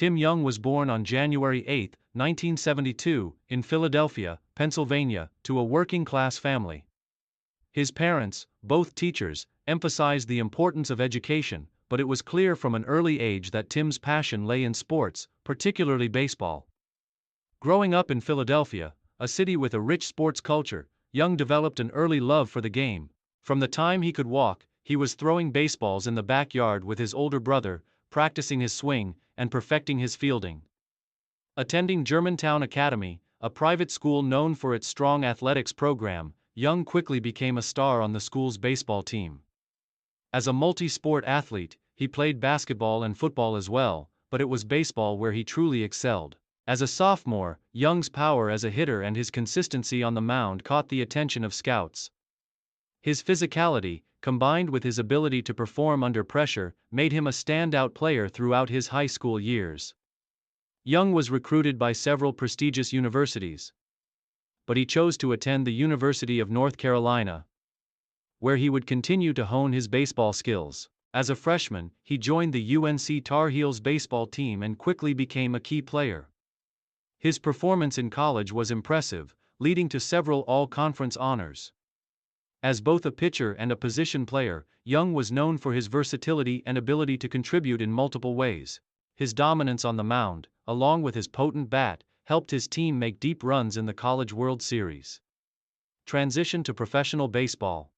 Tim Young was born on January 8, 1972, in Philadelphia, Pennsylvania, to a working-class family. His parents, both teachers, emphasized the importance of education, but it was clear from an early age that Tim's passion lay in sports, particularly baseball. Growing up in Philadelphia, a city with a rich sports culture, Young developed an early love for the game. From the time he could walk, he was throwing baseballs in the backyard with his older brother, practicing his swing and perfecting his fielding. Attending Germantown Academy, a private school known for its strong athletics program, Young quickly became a star on the school's baseball team. As a multi-sport athlete, he played basketball and football as well, but it was baseball where he truly excelled. As a sophomore, Young's power as a hitter and his consistency on the mound caught the attention of scouts. His physicality, combined with his ability to perform under pressure, made him a standout player throughout his high school years. Young was recruited by several prestigious universities, but he chose to attend the University of North Carolina, where he would continue to hone his baseball skills. As a freshman, he joined the UNC Tar Heels baseball team and quickly became a key player. His performance in college was impressive, leading to several all-conference honors. As both a pitcher and a position player, Young was known for his versatility and ability to contribute in multiple ways. His dominance on the mound, along with his potent bat, helped his team make deep runs in the College World Series. Transition to professional baseball.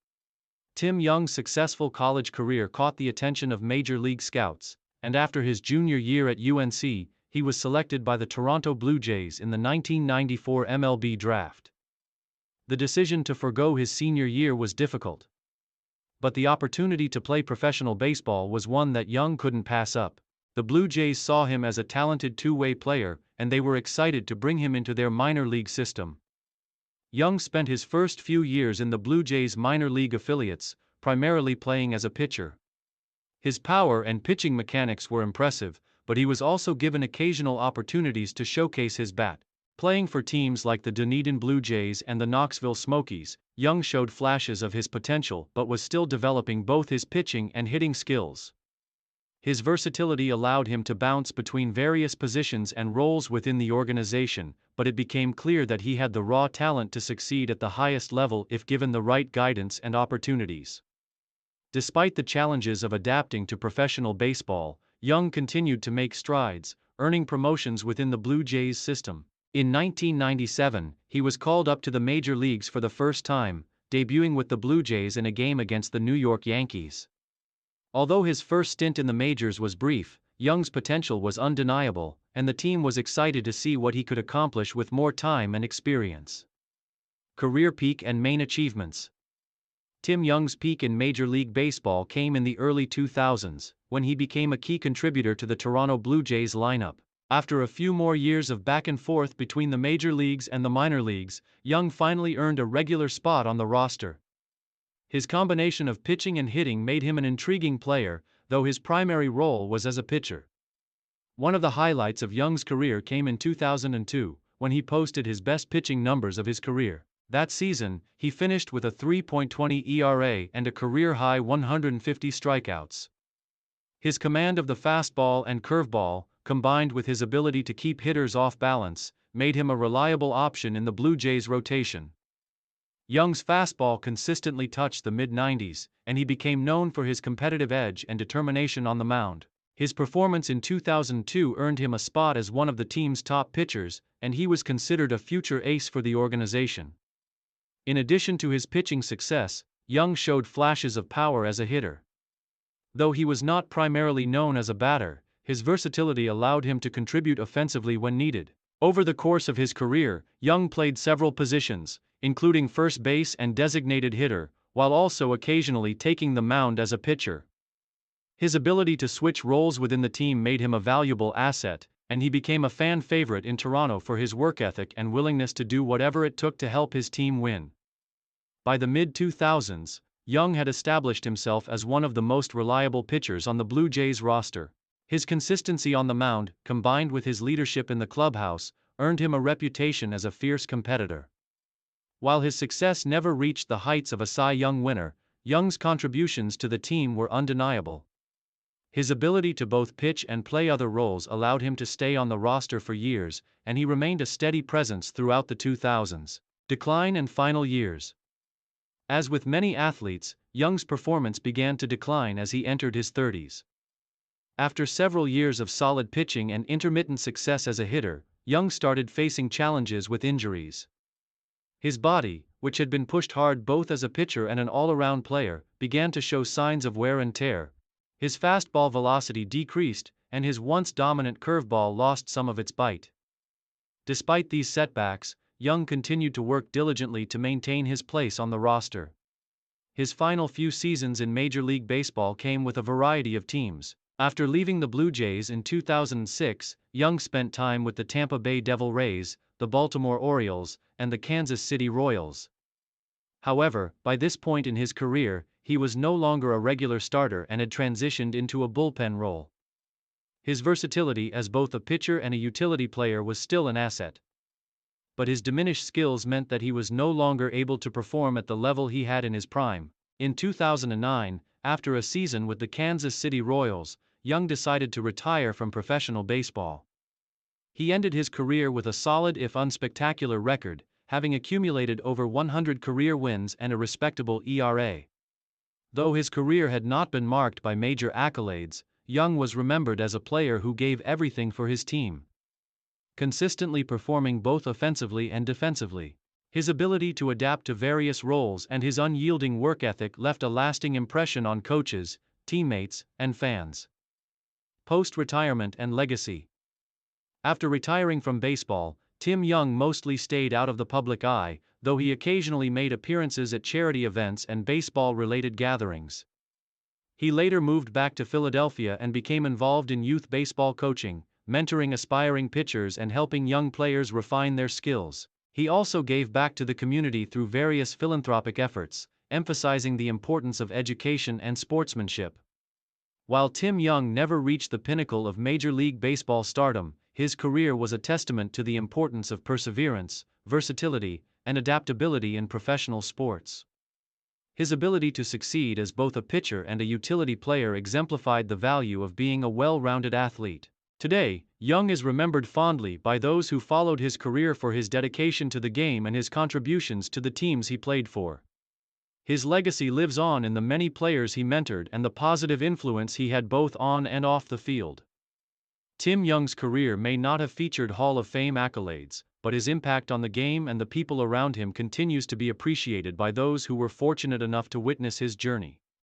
Tim Young's successful college career caught the attention of major league scouts, and after his junior year at UNC, he was selected by the Toronto Blue Jays in the 1994 MLB Draft. The decision to forgo his senior year was difficult, but the opportunity to play professional baseball was one that Young couldn't pass up. The Blue Jays saw him as a talented two-way player, and they were excited to bring him into their minor league system. Young spent his first few years in the Blue Jays' minor league affiliates, primarily playing as a pitcher. His power and pitching mechanics were impressive, but he was also given occasional opportunities to showcase his bat. Playing for teams like the Dunedin Blue Jays and the Knoxville Smokies, Young showed flashes of his potential but was still developing both his pitching and hitting skills. His versatility allowed him to bounce between various positions and roles within the organization, but it became clear that he had the raw talent to succeed at the highest level if given the right guidance and opportunities. Despite the challenges of adapting to professional baseball, Young continued to make strides, earning promotions within the Blue Jays system. In 1997, he was called up to the major leagues for the first time, debuting with the Blue Jays in a game against the New York Yankees. Although his first stint in the majors was brief, Young's potential was undeniable, and the team was excited to see what he could accomplish with more time and experience. Career peak and main achievements. Tim Young's peak in Major League Baseball came in the early 2000s, when he became a key contributor to the Toronto Blue Jays lineup. After a few more years of back and forth between the major leagues and the minor leagues, Young finally earned a regular spot on the roster. His combination of pitching and hitting made him an intriguing player, though his primary role was as a pitcher. One of the highlights of Young's career came in 2002, when he posted his best pitching numbers of his career. That season, he finished with a 3.20 ERA and a career-high 150 strikeouts. His command of the fastball and curveball, combined with his ability to keep hitters off balance, made him a reliable option in the Blue Jays rotation. Young's fastball consistently touched the mid-90s, and he became known for his competitive edge and determination on the mound. His performance in 2002 earned him a spot as one of the team's top pitchers, and he was considered a future ace for the organization. In addition to his pitching success, Young showed flashes of power as a hitter. Though he was not primarily known as a batter, his versatility allowed him to contribute offensively when needed. Over the course of his career, Young played several positions, including first base and designated hitter, while also occasionally taking the mound as a pitcher. His ability to switch roles within the team made him a valuable asset, and he became a fan favorite in Toronto for his work ethic and willingness to do whatever it took to help his team win. By the mid-2000s, Young had established himself as one of the most reliable pitchers on the Blue Jays roster. His consistency on the mound, combined with his leadership in the clubhouse, earned him a reputation as a fierce competitor. While his success never reached the heights of a Cy Young winner, Young's contributions to the team were undeniable. His ability to both pitch and play other roles allowed him to stay on the roster for years, and he remained a steady presence throughout the 2000s. Decline and final years. As with many athletes, Young's performance began to decline as he entered his 30s. After several years of solid pitching and intermittent success as a hitter, Young started facing challenges with injuries. His body, which had been pushed hard both as a pitcher and an all-around player, began to show signs of wear and tear. His fastball velocity decreased, and his once dominant curveball lost some of its bite. Despite these setbacks, Young continued to work diligently to maintain his place on the roster. His final few seasons in Major League Baseball came with a variety of teams. After leaving the Blue Jays in 2006, Young spent time with the Tampa Bay Devil Rays, the Baltimore Orioles, and the Kansas City Royals. However, by this point in his career, he was no longer a regular starter and had transitioned into a bullpen role. His versatility as both a pitcher and a utility player was still an asset. But his diminished skills meant that he was no longer able to perform at the level he had in his prime. In 2009, after a season with the Kansas City Royals, Young decided to retire from professional baseball. He ended his career with a solid if unspectacular record, having accumulated over 100 career wins and a respectable ERA. Though his career had not been marked by major accolades, Young was remembered as a player who gave everything for his team, consistently performing both offensively and defensively. His ability to adapt to various roles and his unyielding work ethic left a lasting impression on coaches, teammates, and fans. Post-retirement and legacy. After retiring from baseball, Tim Young mostly stayed out of the public eye, though he occasionally made appearances at charity events and baseball-related gatherings. He later moved back to Philadelphia and became involved in youth baseball coaching, mentoring aspiring pitchers and helping young players refine their skills. He also gave back to the community through various philanthropic efforts, emphasizing the importance of education and sportsmanship. While Tim Young never reached the pinnacle of Major League Baseball stardom, his career was a testament to the importance of perseverance, versatility, and adaptability in professional sports. His ability to succeed as both a pitcher and a utility player exemplified the value of being a well-rounded athlete. Today, Young is remembered fondly by those who followed his career for his dedication to the game and his contributions to the teams he played for. His legacy lives on in the many players he mentored and the positive influence he had both on and off the field. Tim Young's career may not have featured Hall of Fame accolades, but his impact on the game and the people around him continues to be appreciated by those who were fortunate enough to witness his journey.